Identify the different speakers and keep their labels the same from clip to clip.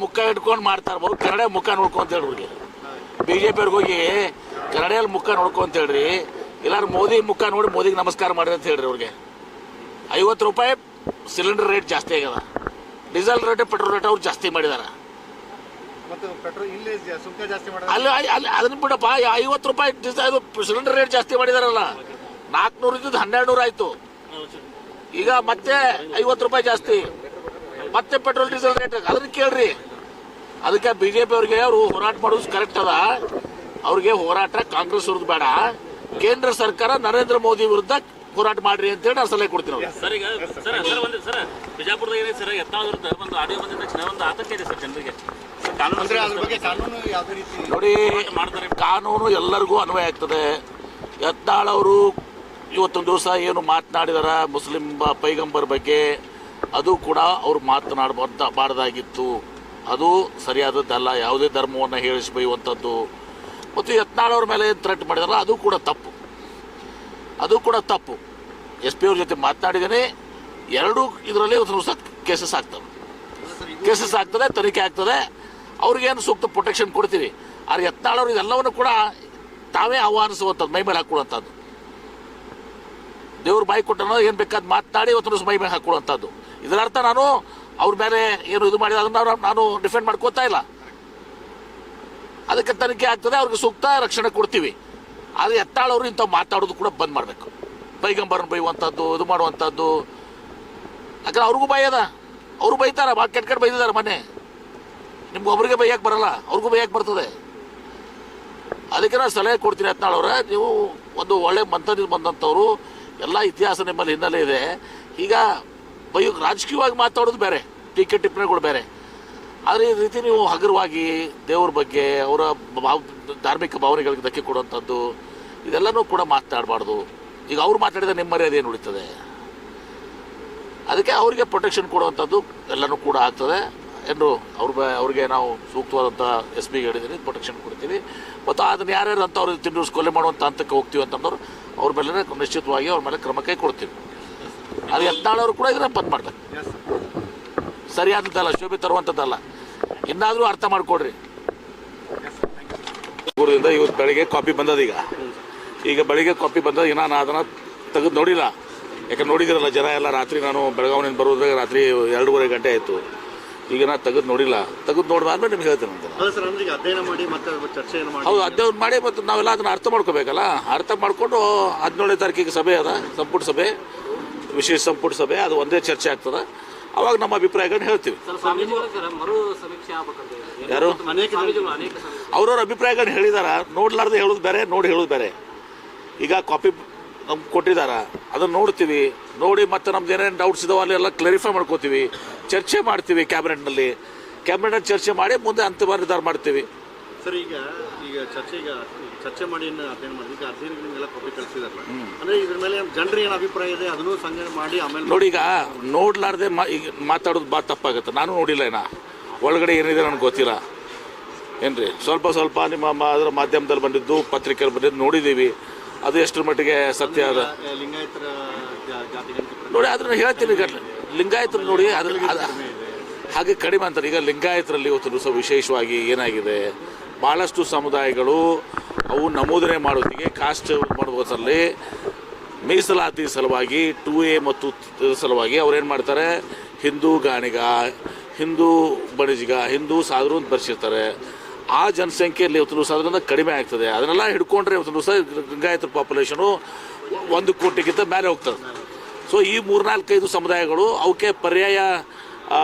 Speaker 1: ಮುಖ ಇಟ್ಕೊಂಡು ಮಾಡ್ತಾರೆ. ಕನ್ನಡ ಮುಖ ನೋಡ್ಕೊಂತ ಹೇಳ್ರಿ, BJP ಅವ್ರಿಗೆ ಹೋಗಿ ಕನ್ನಡಿಯಲ್ಲಿ ಮುಖ ನೋಡ್ಕೊಂತ ಹೇಳ್ರಿ, ಇಲ್ಲಾರು ಮೋದಿ ಮುಖ ನೋಡಿ ಮೋದಿಗೆ ನಮಸ್ಕಾರ ಮಾಡಿರಿ ಅಂತ ಹೇಳ್ರಿ. ಅವ್ರಿಗೆ 50 ರೂಪಾಯಿ ಸಿಲಿಂಡರ್ ರೇಟ್ ಜಾಸ್ತಿ ಆಗ್ಯದ, ಡೀಸೆಲ್ ರೇಟ್ ಪೆಟ್ರೋಲ್ ರೇಟ್ ಅವ್ರು ಜಾಸ್ತಿ ಮಾಡಿದಾರ. ಅಲ್ಲಿ ಅದನ್ನ ಬಿಡಪ್ಪ, 50 ರೂಪಾಯಿ ಸಿಲಿಂಡರ್ ರೇಟ್ ಜಾಸ್ತಿ ಮಾಡಿದಾರಲ್ಲ, 400 ಇದ್ದು 1200 ಆಯ್ತು. ಈಗ ಮತ್ತೆ 50 ರೂಪಾಯಿ ಜಾಸ್ತಿ, ಮತ್ತೆ ಪೆಟ್ರೋಲ್ ಡೀಸೆಲ್ ರೇಟ್. ಅದನ್ನ ಕೇಳ್ರಿ. ಅದಕ್ಕೆ BJP ಅವ್ರಿಗೆ ಅವರು ಹೋರಾಟ ಮಾಡೋದು ಕರೆಕ್ಟ್ ಅದ. ಅವ್ರಿಗೆ ಹೋರಾಟ ಕಾಂಗ್ರೆಸ್ ವಿರುದ್ಧ ಬೇಡ, ಕೇಂದ್ರ ಸರ್ಕಾರ ನರೇಂದ್ರ ಮೋದಿ ವಿರುದ್ಧ ಹೋರಾಟ ಮಾಡ್ರಿ ಅಂತ ಹೇಳಿ ನಾವು ಸಲಹೆ ಕೊಡ್ತೀವಿ.
Speaker 2: ಸರ್ ಈಗ ಸರ್ ಬಿಜಾಪುರದಾಗ ಏನಿದೆ ಸರ್, ಯತ್ನಾಳ್ ವಿರುದ್ಧ ಒಂದು ಆಡಿಯೋ ಬಂದಿದ ತಕ್ಷಣ ಒಂದು ಆತಂಕ ಇದೆ ಸರ್ ಜನರಿಗೆ.
Speaker 1: ನೋಡಿ, ಕಾನೂನು ಎಲ್ಲರಿಗೂ ಅನ್ವಯ ಆಗ್ತದೆ. ಯತ್ನಾಳ್ ಅವರು ಇವತ್ತೊಂದು ದಿವಸ ಏನು ಮಾತನಾಡಿದಾರ ಮುಸ್ಲಿಂ ಪೈಗಂಬರ್ ಬಗ್ಗೆ, ಅದು ಕೂಡ ಅವ್ರು ಮಾತನಾಡಬಾರ್ದಾಗಿತ್ತು. ಅದು ಸರಿಯಾದದ್ದಲ್ಲ. ಯಾವುದೇ ಧರ್ಮವನ್ನು ಹೇಳಿಸಿ ಬೈಯುವಂಥದ್ದು ಮತ್ತು ಯತ್ನಾಳ್ ಅವ್ರ ಮೇಲೆ ಏನು ಥ್ರೆಟ್ ಮಾಡಿದಾರಲ್ಲ, ಅದು ಕೂಡ ತಪ್ಪು. SP ಅವ್ರ ಜೊತೆ ಮಾತನಾಡಿದ್ದೇನೆ. ಎರಡೂ ಇದರಲ್ಲಿ ಒಂದು ದಿವಸ ಕೇಸಸ್ ಆಗ್ತದೆ, ತನಿಖೆ ಆಗ್ತದೆ. ಅವ್ರಿಗೇನು ಸೂಕ್ತ ಪ್ರೊಟೆಕ್ಷನ್ ಕೊಡ್ತೀವಿ. ಆದರೆ ಯತ್ನಾಳ್ ಅವರು ಇದೆಲ್ಲವನ್ನು ಕೂಡ ತಾವೇ ಆಹ್ವಾನಿಸುವಂಥದ್ದು, ಮೈ ಮೇಲೆ ಹಾಕೊಳ್ಳುವಂಥದ್ದು. ದೇವ್ರ ಬಾಯಿ ಕೊಟ್ಟನೋ ಏನು ಬೇಕಾದ ಮಾತನಾಡಿ ಇವತ್ತು ದಿವಸ ಮೈ ಮೇಲೆ ಹಾಕೊಳ್ಳುವಂಥದ್ದು. ಇದರ ಅರ್ಥ ನಾನು ಅವ್ರ ಮೇಲೆ ಏನು ಇದು ಮಾಡಿದ ಅದನ್ನು ನಾನು ಡಿಫೆಂಡ್ ಮಾಡ್ಕೋತಾ ಇಲ್ಲ. ಅದಕ್ಕೆ ತನಿಖೆ ಆಗ್ತದೆ, ಅವ್ರಿಗೆ ಸೂಕ್ತ ರಕ್ಷಣೆ ಕೊಡ್ತೀವಿ. ಆದರೆ ಯತ್ನಾಳ್ ಅವರು ಇಂಥವು ಮಾತಾಡೋದು ಕೂಡ ಬಂದ್ ಮಾಡಬೇಕು. ಪೈಗಂಬರನ್ನು ಬೈಯುವಂಥದ್ದು, ಇದು ಮಾಡುವಂಥದ್ದು. ಯಾಕಂದ್ರೆ ಅವ್ರಿಗೂ ಭಯ ಅದ, ಅವರು ಬೈತಾರೆ, ಭಾಳ ಕೆಟ್ಟ ಬೈದಿದ್ದಾರೆ. ಮೊನ್ನೆ ನಿಮ್ಗೆ ಒಬ್ರಿಗೆ ಬೈಯಕ್ಕೆ ಬರಲ್ಲ, ಅವ್ರಿಗೂ ಬೈಯಕ್ಕೆ ಬರ್ತದೆ. ಅದಕ್ಕೆ ನಾನು ಸಲಹೆ ಕೊಡ್ತೀನಿ ಯತ್ನಾಳ್ ಅವರ, ನೀವು ಒಂದು ಒಳ್ಳೆ ಮಂತ್ರದಿಂದ ಬಂದಂಥವ್ರು, ಎಲ್ಲ ಇತಿಹಾಸ ನಿಮ್ಮಲ್ಲಿ ಹಿನ್ನೆಲೆ ಇದೆ. ಈಗ ರಾಜಕೀಯವಾಗಿ ಮಾತಾಡೋದು ಬೇರೆ, ಟೀಕೆ ಟಿಪ್ಪಣಿಗಳು ಬೇರೆ. ಆದರೆ ಈ ರೀತಿ ನೀವು ಹಗುರವಾಗಿ ದೇವ್ರ ಬಗ್ಗೆ, ಅವರ ಧಾರ್ಮಿಕ ಭಾವನೆಗಳಿಗೆ ಧಕ್ಕೆ ಕೊಡುವಂಥದ್ದು, ಇದೆಲ್ಲನೂ ಕೂಡ ಮಾತನಾಡಬಾರ್ದು. ಈಗ ಅವ್ರು ಮಾತಾಡಿದ ನಿಮ್ಮ ಮರ್ಯಾದೆ ಏನು ಉಳಿತದೆ? ಅದಕ್ಕೆ ಅವರಿಗೆ ಪ್ರೊಟೆಕ್ಷನ್ ಕೊಡುವಂಥದ್ದು ಎಲ್ಲನೂ ಕೂಡ ಆಗ್ತದೆ ಎಂದು ಅವ್ರಿಗೆ ನಾವು ಸೂಕ್ತವಾದಂಥ SP ಹೇಳಿದ್ದೀನಿ, ಪ್ರೊಟೆಕ್ಷನ್ ಕೊಡ್ತೀವಿ. ಮತ್ತು ಅದನ್ನು ಯಾರ್ಯಾರು ಅಂತ ಅವ್ರಿಗೆ ತಿಂಡಿಸ್ ಕೊಲೆ ಮಾಡುವಂಥ ಹಂತಕ್ಕೆ ಹೋಗ್ತೀವಿ ಅಂತಂದವ್ರು ಅವ್ರ ಮೇಲೆ ನಿಶ್ಚಿತವಾಗಿ ಅವ್ರ ಮೇಲೆ ಕ್ರಮ ಕೈ ಕೊಡ್ತೀವಿ. ಅದು ಯತ್ನಾಳ್ ಅವರು ಕೂಡ ಇದನ್ನ ಬಂದ್ ಮಾಡ್ಬೇಕು. ಸರಿಯಾದದ್ದಲ್ಲ, ಶೋಭೆ ತರುವಂಥದ್ದಲ್ಲ. ಇನ್ನಾದರೂ ಅರ್ಥ ಮಾಡ್ಕೊಡ್ರಿ. ಊರಿಂದ ಇವತ್ತು ಬೆಳಿಗ್ಗೆ ಕಾಪಿ ಬಂದದ. ಈಗ ಬೆಳಿಗ್ಗೆ ಕಾಪಿ ಬಂದದ. ನಾನು ಅದನ್ನು ತೆಗೆದು ನೋಡಿಲ್ಲ. ಯಾಕಂದ್ರೆ ನೋಡಿದಿರಲ್ಲ ಜನ ಎಲ್ಲ, ರಾತ್ರಿ ನಾನು ಬೆಳಗಾವಿನಿಂದ ಬರೋದ್ರಾಗ ರಾತ್ರಿ 2:30 ಗಂಟೆ ಆಯಿತು. ಈಗ ನಾನು ತೆಗೆದು ನೋಡಿಲ್ಲ. ತೆಗೆದು ನೋಡಿದ್ಮೇಲೆ ನಿಮ್ಗೆ ಹೇಳ್ತೇನೆ ಅಂತ. ಹೌದು, ಅಧ್ಯಯನ ಮಾಡಿ ಮತ್ತು ನಾವೆಲ್ಲ ಅದನ್ನು ಅರ್ಥ ಮಾಡ್ಕೋಬೇಕಲ್ಲ. ಅರ್ಥ ಮಾಡಿಕೊಂಡು 17ನೇ ತಾರೀಕಿಗೆ ಸಭೆ ಅದ, ಸಂಪುಟ ಸಭೆ, ವಿಶೇಷ ಸಂಪುಟ ಸಭೆ. ಅದು ಒಂದೇ ಚರ್ಚೆ ಆಗ್ತದೆ. ಅವಾಗ ನಮ್ಮ ಅಭಿಪ್ರಾಯಗಳನ್ನ ಹೇಳ್ತೀವಿ. ಯಾರು ಅವ್ರವ್ರ ಅಭಿಪ್ರಾಯಗಳನ್ನ ಹೇಳಿದಾರ. ನೋಡ್ಲಾರ್ದೆ ಹೇಳೋದು ಬೇರೆ, ನೋಡಿ ಹೇಳೋದು ಬೇರೆ. ಈಗ ಕಾಪಿ ನಮ್ಗೆ ಕೊಟ್ಟಿದಾರ, ಅದನ್ನು ನೋಡ್ತೀವಿ. ನೋಡಿ ಮತ್ತೆ ನಮ್ದು ಏನೇನು ಡೌಟ್ಸ್ ಇದಾವೆ ಅಲ್ಲೆಲ್ಲ ಕ್ಲಾರಿಫೈ ಮಾಡ್ಕೋತೀವಿ, ಚರ್ಚೆ ಮಾಡ್ತೀವಿ. ಕ್ಯಾಬಿನೆಟ್ನಲ್ಲಿ ಚರ್ಚೆ ಮಾಡಿ ಮುಂದೆ ಅಂತಿಮ ನಿರ್ಧಾರ ಮಾಡ್ತೀವಿ.
Speaker 3: ಸರ್, ಈಗ ಚರ್ಚೆ ಮಾಡಿ ಅಧ್ಯಯನ ಮಾಡಿದ್ರೆ ಅಧ್ಯಯನಗಳಿಗೆಲ್ಲ ಕಾಪಿ ಕಳಿಸಿದಾರಲ್ಲ, ಅಂದ್ರೆ ಇದ್ರ ಮೇಲೆ ಜನರಿಗೆ ಏನು ಅಭಿಪ್ರಾಯ ಇದೆ ಅದನ್ನು ಸಂಗ್ರಹಣೆ ಮಾಡಿ ಆಮೇಲೆ
Speaker 1: ನೋಡಿ. ಈಗ ನೋಡ್ಲಾರ್ದೆ ಈಗ ಮಾತಾಡೋದು ಭಾಳ ತಪ್ಪಾಗುತ್ತೆ. ನಾನು ನೋಡಿಲ್ಲ, ಒಳಗಡೆ ಏನಿದೆ ನನಗೆ ಗೊತ್ತಿಲ್ಲ ಏನ್ರಿ. ಸ್ವಲ್ಪ ನಿಮ್ಮ ಅದರ ಮಾಧ್ಯಮದಲ್ಲಿ ಬಂದಿದ್ದು, ಪತ್ರಿಕೆಯಲ್ಲಿ ಬಂದಿದ್ದು ನೋಡಿದ್ದೀವಿ. ಅದು ಎಷ್ಟರ ಮಟ್ಟಿಗೆ ಸತ್ಯ ಅದ
Speaker 3: ಲಿಂಗಾಯತರ
Speaker 1: ನೋಡಿ. ಅದನ್ನು ಹೇಳ್ತೀನಿ. ಲಿಂಗಾಯತರು ನೋಡಿ, ಅದ್ರ ಹಾಗೆ ಕಡಿಮೆ ಅಂತಾರೆ. ಈಗ ಲಿಂಗಾಯತರಲ್ಲಿ ಇವತ್ತು ದಿವಸ ವಿಶೇಷವಾಗಿ ಏನಾಗಿದೆ, ಭಾಳಷ್ಟು ಸಮುದಾಯಗಳು ಅವು ನಮೂದನೆ ಮಾಡೋದಿಗೆ ಕಾಸ್ಟ್ ಮಾಡೋದ್ರಲ್ಲಿ ಮೀಸಲಾತಿ ಸಲುವಾಗಿ 2A ಮತ್ತು ಸಲುವಾಗಿ ಅವ್ರೇನು ಮಾಡ್ತಾರೆ, ಹಿಂದೂ ಗಾಣಿಗ, ಹಿಂದೂ ಬಣಿಜಿಗ, ಹಿಂದೂ ಸಾಧು ಅಂತ ಬರ್ಸಿರ್ತಾರೆ. ಆ ಜನಸಂಖ್ಯೆಯಲ್ಲಿ ಇವತ್ತು ದಿವಸ ಅದರಿಂದ ಕಡಿಮೆ ಆಗ್ತದೆ. ಅದನ್ನೆಲ್ಲ ಹಿಡ್ಕೊಂಡ್ರೆ ಇವತ್ತು ದಿವಸ ಲಿಂಗಾಯತರ ಪಾಪ್ಯುಲೇಷನು 1 ಕೋಟಿಗಿಂತ ಮೇಲೆ ಹೋಗ್ತದೆ. ಸೊ ಈ 3-4-5 ಸಮುದಾಯಗಳು ಅವಕ್ಕೆ ಪರ್ಯಾಯ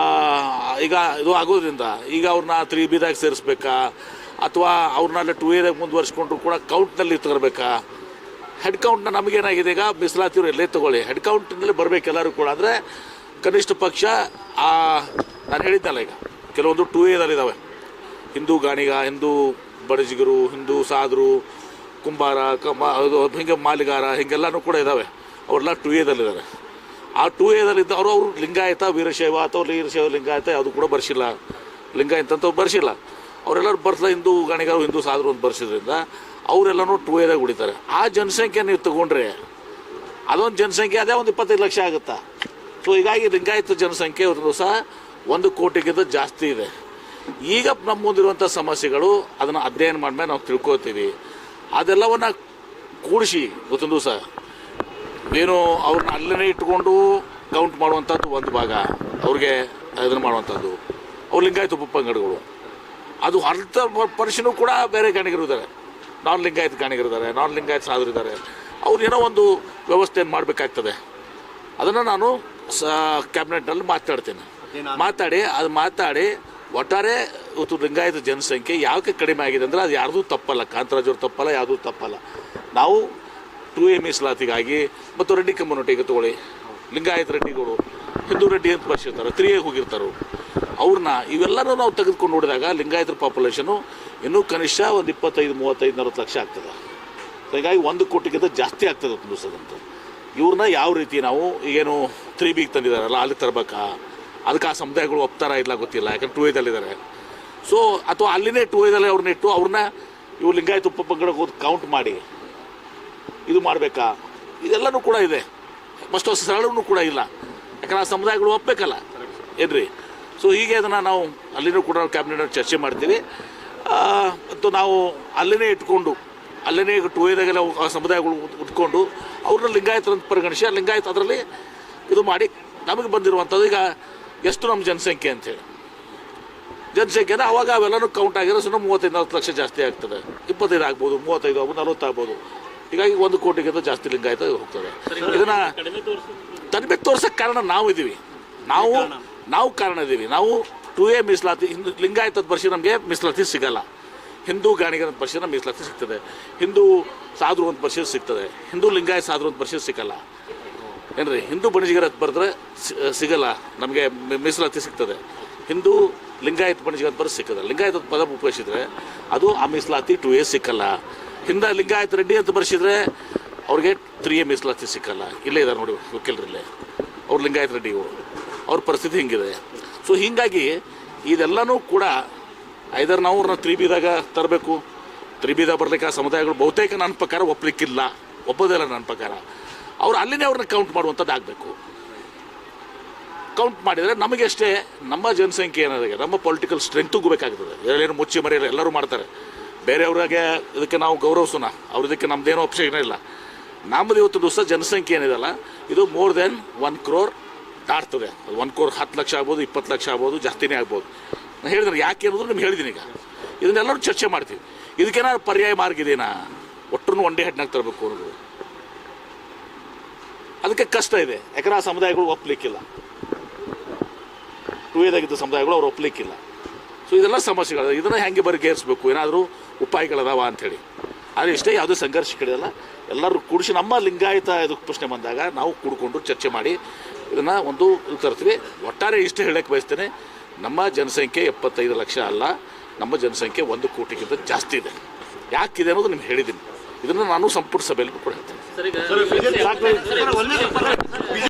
Speaker 1: ಈಗ ಇದು ಆಗೋದ್ರಿಂದ ಈಗ ಅವ್ರನ್ನ 3Bದಾಗ ಸೇರಿಸ್ಬೇಕಾ, ಅಥವಾ ಅವ್ರನ್ನೆಲ್ಲ 2Aದಾಗ ಮುಂದುವರ್ಸ್ಕೊಂಡ್ರು ಕೂಡ ಕೌಂಟ್ನಲ್ಲಿ ತಗೊಳ್ಬೇಕಾ? ಹೆಡ್ ಕೌಂಟ್ನ ನಮಗೇನಾಗಿದೆ, ಈಗ ಮೀಸಲಾತಿಯವರು ಎಲ್ಲೇ ತೊಗೊಳ್ಳಿ, ಹೆಡ್ ಕೌಂಟ್ನಲ್ಲಿ ಬರಬೇಕು ಎಲ್ಲರೂ ಕೂಡ. ಅಂದರೆ ಕನಿಷ್ಠ ಪಕ್ಷ ನಾನು ಹೇಳಿದ್ದಲ್ಲ, ಈಗ ಕೆಲವೊಂದು 2Aದಲ್ಲಿದ್ದಾವೆ. ಹಿಂದೂ ಗಾಣಿಗ, ಹಿಂದೂ ಬಡಜಿಗರು, ಹಿಂದೂ ಸಾಧರು, ಕುಂಬಾರ, ಹಿಂಗೆ ಮಾಲಿಗಾರ, ಹಿಂಗೆಲ್ಲನೂ ಕೂಡ ಇದ್ದಾವೆ. ಅವರೆಲ್ಲ 2Aದಲ್ಲಿದ್ದಾರೆ. ಆ 2Aದಲ್ಲಿದ್ದವರು ಅವರು ಲಿಂಗಾಯತ, ವೀರಶೈವ ಅಥವಾ ವೀರಶೈವ ಲಿಂಗಾಯತ ಯಾವುದು ಕೂಡ ಬರ್ಸಿಲ್ಲ. ಲಿಂಗಾಯತ ಅಂತ ಬರ್ಸಿಲ್ಲ. ಅವರೆಲ್ಲರೂ ಬರ್ಸಲ್ಲ. ಹಿಂದೂ ಗಾಣಿಗರು, ಹಿಂದೂ ಸಾಧರು ಅಂತ ಬರ್ಸಿದ್ರಿಂದ ಅವರೆಲ್ಲನೂ 2Aದಾಗ ಉಳಿತಾರೆ. ಆ ಜನಸಂಖ್ಯೆ ನೀವು ತಗೊಂಡ್ರೆ ಅದೊಂದು ಜನಸಂಖ್ಯೆ ಅದೇ ಒಂದು 25 ಲಕ್ಷ ಆಗುತ್ತಾ. ಸೊ ಹೀಗಾಗಿ ಲಿಂಗಾಯತ ಜನಸಂಖ್ಯೆ ಒಂದು ದಿವಸ 1 ಕೋಟಿಗಿಂತ ಜಾಸ್ತಿ ಇದೆ. ಈಗ ನಮ್ಮ ಮುಂದಿರುವಂಥ ಸಮಸ್ಯೆಗಳು ಅದನ್ನು ಅಧ್ಯಯನ ಮಾಡಿದ್ಮೇಲೆ ನಾವು ತಿಳ್ಕೊತೀವಿ. ಅದೆಲ್ಲವನ್ನು ಕೂಡಿಸಿ ಇವತ್ತೊಂದು ದಿವಸ ಏನು ಅವ್ರನ್ನ ಅಲ್ಲೇ ಇಟ್ಕೊಂಡು ಕೌಂಟ್ ಮಾಡುವಂಥದ್ದು ಒಂದು ಭಾಗ, ಅವ್ರಿಗೆ ಇದನ್ನು ಮಾಡುವಂಥದ್ದು ಅವ್ರು ಲಿಂಗಾಯತ ಉಪಪಂಗಡಗಳು, ಅದು ಅರ್ಧ ಪರ್ಸೆಂಟು ಕೂಡ ಬೇರೆ ಗಾಣಿಗರಿದ್ದಾರೆ, ನಾನ್ ಲಿಂಗಾಯತ ಗಾಣಿಗರಿದ್ದಾರೆ, ನಾನ್ ಲಿಂಗಾಯತ ಸಾಧುರಿದ್ದಾರೆ. ಅವ್ರು ಏನೋ ಒಂದು ವ್ಯವಸ್ಥೆಯನ್ನು ಮಾಡಬೇಕಾಗ್ತದೆ. ಅದನ್ನು ನಾನು ಕ್ಯಾಬಿನೆಟ್ನಲ್ಲಿ ಮಾತಾಡಿ ಒಟ್ಟಾರೆ ಇವತ್ತು ಲಿಂಗಾಯತ ಜನಸಂಖ್ಯೆ ಯಾಕೆ ಕಡಿಮೆ ಆಗಿದೆ ಅಂದರೆ ಅದು ಯಾರ್ದೂ ತಪ್ಪಲ್ಲ, ಕಾಂತರಾಜವ್ರ ತಪ್ಪಲ್ಲ, ಯಾವುದೂ ತಪ್ಪಲ್ಲ. ನಾವು 2A ಮೀಸಲಾತಿಗಾಗಿ ಮತ್ತು ರೆಡ್ಡಿ ಕಮ್ಯುನಿಟಿಗೆ ತಗೊಳ್ಳಿ, ಲಿಂಗಾಯತ ರೆಡ್ಡಿಗಳು ಹಿಂದೂ ರೆಡ್ಡಿ ಅಂತ ಬರ್ಸಿರ್ತಾರೆ, 3A ಹೋಗಿರ್ತಾರೆ, ಅವ್ರನ್ನ ಇವೆಲ್ಲನೂ ನಾವು ತೆಗೆದುಕೊಂಡು ನೋಡಿದಾಗ ಲಿಂಗಾಯತರ ಪಾಪ್ಯುಲೇಷನು ಇನ್ನೂ ಕನಿಷ್ಠ ಒಂದು 25, 35, 40 ಲಕ್ಷ ಆಗ್ತದೆ. ಹೀಗಾಗಿ 1 ಕೋಟಿಗಿಂತ ಜಾಸ್ತಿ ಆಗ್ತದೆ ಒಂದು ದಿವಸದಂತ. ಇವ್ರನ್ನ ಯಾವ ರೀತಿ ನಾವು ಈಗೇನು 3Bಗೆ ತಂದಿದ್ದಾರಲ್ಲ ಅಲ್ಲಿ ತರಬೇಕಾ, ಅದಕ್ಕೆ ಆ ಸಮುದಾಯಗಳು ಒಪ್ತಾರ ಇಲ್ಲ ಗೊತ್ತಿಲ್ಲ, ಯಾಕಂದ್ರೆ 2Aದಲ್ಲಿದ್ದಾರೆ. ಸೊ ಅಥವಾ ಅಲ್ಲಿನೇ 2Aದಲ್ಲಿ ಅವ್ರನ್ನ ಇಟ್ಟು ಅವ್ರನ್ನ ಇವ್ರು ಲಿಂಗಾಯತ ಉಪಪಂಗಡಕ್ಕೆ ಹೋಗಿ ಕೌಂಟ್ ಮಾಡಿ ಇದು ಮಾಡಬೇಕಾ, ಇದೆಲ್ಲನೂ ಕೂಡ ಇದೆ. ಮಸ್ಟು ಸರಳವೂ ಕೂಡ ಇಲ್ಲ, ಯಾಕಂದ್ರೆ ಆ ಸಮುದಾಯಗಳು ಒಪ್ಪಬೇಕಲ್ಲ ಏನ್ರಿ. ಸೊ ಹೀಗೆ ಅದನ್ನು ನಾವು ಅಲ್ಲಿನೂ ಕೂಡ ಕ್ಯಾಬಿನೆಟ್ ಚರ್ಚೆ ಮಾಡ್ತೀವಿ. ಮತ್ತು ನಾವು ಅಲ್ಲೇ ಇಟ್ಕೊಂಡು ಅಲ್ಲೇ 2Aದಾಗೆಲ್ಲ ಆ ಸಮುದಾಯಗಳು ಉಟ್ಕೊಂಡು ಅವ್ರನ್ನ ಲಿಂಗಾಯತರಂತ ಪರಿಗಣಿಸಿ ಲಿಂಗಾಯತ ಅದರಲ್ಲಿ ಇದು ಮಾಡಿ ನಮಗೆ ಬಂದಿರುವಂಥದ್ದು ಈಗ ಎಷ್ಟು ನಮ್ಮ ಜನಸಂಖ್ಯೆ ಅಂಥೇಳಿ ಜನಸಂಖ್ಯೆನ ಅವಾಗ ಅವೆಲ್ಲನೂ ಕೌಂಟ್ ಆಗಿರೋ ಸುಮ್ಮನೆ 35-40 ಲಕ್ಷ ಜಾಸ್ತಿ ಆಗ್ತದೆ, 25 ಆಗ್ಬೋದು, 35 ಆಗ್ಬೋದು, 40 ಆಗ್ಬೋದು. ಹೀಗಾಗಿ 1 ಕೋಟಿಗಿಂತ ಜಾಸ್ತಿ ಲಿಂಗಾಯತ ಹೋಗ್ತದೆ. ಇದನ್ನು ತನಿಖೆ ತೋರ್ಸೋಕ್ಕೆ ಕಾರಣ ನಾವು ಇದ್ದೀವಿ, ನಾವು ಕಾರಣ ಇದ್ದೀವಿ. ನಾವು 2A ಮೀಸಲಾತಿ ಲಿಂಗಾಯತದ ಬರ್ಸಿ ನಮಗೆ ಮೀಸಲಾತಿ ಸಿಗಲ್ಲ, ಹಿಂದೂ ಗಾಣಿಗರ ಅಂತ ಬರ್ಸಿದ್ರೆ ಮೀಸಲಾತಿ ಸಿಗ್ತದೆ, ಹಿಂದೂ ಸಾಧು ಅಂತ ಬರ್ಸಿದ್ರೆ ಸಿಗ್ತದೆ, ಹಿಂದೂ ಲಿಂಗಾಯತ ಸಾಧು ಅಂತ ಬರ್ಸಿದ್ರೆ ಸಿಗಲ್ಲ ಏನ್ರಿ. ಹಿಂದೂ ಬಣಿಜಿಗರ ಅಂತ ಬರೆದ್ರೆ ಸಿಗಲ್ಲ, ನಮಗೆ ಮೀಸಲಾತಿ ಸಿಗ್ತದೆ. ಹಿಂದೂ ಲಿಂಗಾಯತ ಬಣಿಜಿಗರ ಅಂತ ಬರೆದು ಸಿಕ್ಕದ, ಲಿಂಗಾಯತ ಪದ ಉಪಯೋಗಿಸಿದ್ರೆ ಅದು ಆ ಮೀಸಲಾತಿ 2A ಸಿಕ್ಕಲ್ಲ. ಲಿಂಗಾಯತ ರೆಡ್ಡಿ ಅಂತ ಬರ್ಸಿದ್ರೆ ಅವ್ರಿಗೆ 3A ಮೀಸಲಾತಿ ಸಿಕ್ಕಲ್ಲ. ಇಲ್ಲೇ ಇದ್ದಾರೆ ನೋಡಿ ವಕೀಲರಲ್ಲೇ, ಅವ್ರು ಲಿಂಗಾಯತ ರೆಡ್ಡಿಗಳು, ಅವ್ರ ಪರಿಸ್ಥಿತಿ ಹಿಂಗಿದೆ. ಸೊ ಹೀಗಾಗಿ ಇದೆಲ್ಲನೂ ಕೂಡ ಐದರ್ ನಾವು ಅವ್ರನ್ನ 3Bದಾಗ ತರಬೇಕು. 3Bದಾಗ ಬರ್ಲಿಕ್ಕೆ ಆ ಸಮುದಾಯಗಳು ಬಹುತೇಕ ನನ್ನ ಪ್ರಕಾರ ಒಪ್ಪೋದಿಲ್ಲ ನನ್ನ ಪ್ರಕಾರ. ಅವ್ರು ಅಲ್ಲಿನೇ ಅವ್ರನ್ನ ಕೌಂಟ್ ಮಾಡುವಂಥದ್ದು ಆಗಬೇಕು. ಕೌಂಟ್ ಮಾಡಿದರೆ ನಮಗೆ ಅಷ್ಟೇ ನಮ್ಮ ಜನಸಂಖ್ಯೆ ಏನಾದಾಗ ನಮ್ಮ ಪೊಲಿಟಿಕಲ್ ಸ್ಟ್ರೆಂತ್ಗೂ ಬೇಕಾಗ್ತದೆ. ಎಲ್ಲೇನು ಮುಚ್ಚಿ ಮರೆಯಲ್ಲ, ಎಲ್ಲರೂ ಮಾಡ್ತಾರೆ. ಬೇರೆಯವ್ರಿಗೆ ಇದಕ್ಕೆ ನಾವು ಗೌರವಿಸೋಣ, ಇದಕ್ಕೆ ನಮ್ಮದೇನೋ ಅಪೇಕ್ಷೆ ಇಲ್ಲ. ನಮ್ಮದು ಇವತ್ತು ದಿವಸ ಜನಸಂಖ್ಯೆ ಏನಿದೆಲ್ಲ ಇದು more than 1 crore ದಾಟ್ತದೆ. 1 crore 10 lakh ಆಗ್ಬೋದು, 20 ಲಕ್ಷ ಆಗ್ಬೋದು, ಜಾಸ್ತಿನೇ ಆಗ್ಬೋದು. ನಾನು ಹೇಳಿದ್ರೆ ಯಾಕೆ ಅನ್ನೋದು ನಿಮ್ಗೆ ಹೇಳಿದ್ದೀನಿ. ಈಗ ಇದನ್ನೆಲ್ಲರೂ ಚರ್ಚೆ ಮಾಡ್ತೀವಿ. ಇದಕ್ಕೇನಾದ್ರು ಪರ್ಯಾಯ ಮಾರ್ಗ ಇದೆಯಾ, ಒಟ್ಟರು ಒಂದೇ ಹೆಡ್ನಾಗ ತರಬೇಕು ಅನ್ನೋದು ಅದಕ್ಕೆ ಕಷ್ಟ ಇದೆ. ಯಾಕಂದ್ರೆ ಆ ಸಮುದಾಯಗಳು ಒಪ್ಪಲಿಕ್ಕಿಲ್ಲ, 2Aದಾಗಿದ್ದ ಸಮುದಾಯಗಳು ಅವ್ರು ಒಪ್ಪಲಿಕ್ಕಿಲ್ಲ. ಸೊ ಇದೆಲ್ಲ ಸಮಸ್ಯೆಗಳು, ಇದನ್ನು ಹೆಂಗೆ ಬಗೆಹರಿಸಬೇಕು, ಏನಾದರೂ ಉಪಾಯಗಳದಾವ ಅಂಥೇಳಿ. ಆದರೆ ಇಷ್ಟೇ ಯಾವುದೇ ಸಂಘರ್ಷ ಕಡೆಯಲ್ಲ, ಎಲ್ಲರೂ ಕೂಡಿಸಿ ನಮ್ಮ ಲಿಂಗಾಯತ ಇದು ಪ್ರಶ್ನೆ ಬಂದಾಗ ನಾವು ಕೂಡಿಕೊಂಡು ಚರ್ಚೆ ಮಾಡಿ ಇದನ್ನು ಒಂದು ಇದು ತರ್ತೀವಿ. ಒಟ್ಟಾರೆ ಇಷ್ಟೇ ಹೇಳಕ್ಕೆ ಬಯಸ್ತೇನೆ, ನಮ್ಮ ಜನಸಂಖ್ಯೆ 75 ಲಕ್ಷ ಅಲ್ಲ, ನಮ್ಮ ಜನಸಂಖ್ಯೆ 1 ಕೋಟಿಗಿಂತ ಜಾಸ್ತಿ ಇದೆ. ಯಾಕಿದೆ ಅನ್ನೋದು ನಿಮ್ಗೆ ಹೇಳಿದ್ದೀನಿ. ಇದನ್ನು ನಾನು ಸಂಪುಟ ಸಭೆಯಲ್ಲಿ ಕೂಡ ಹೇಳ್ತೇನೆ.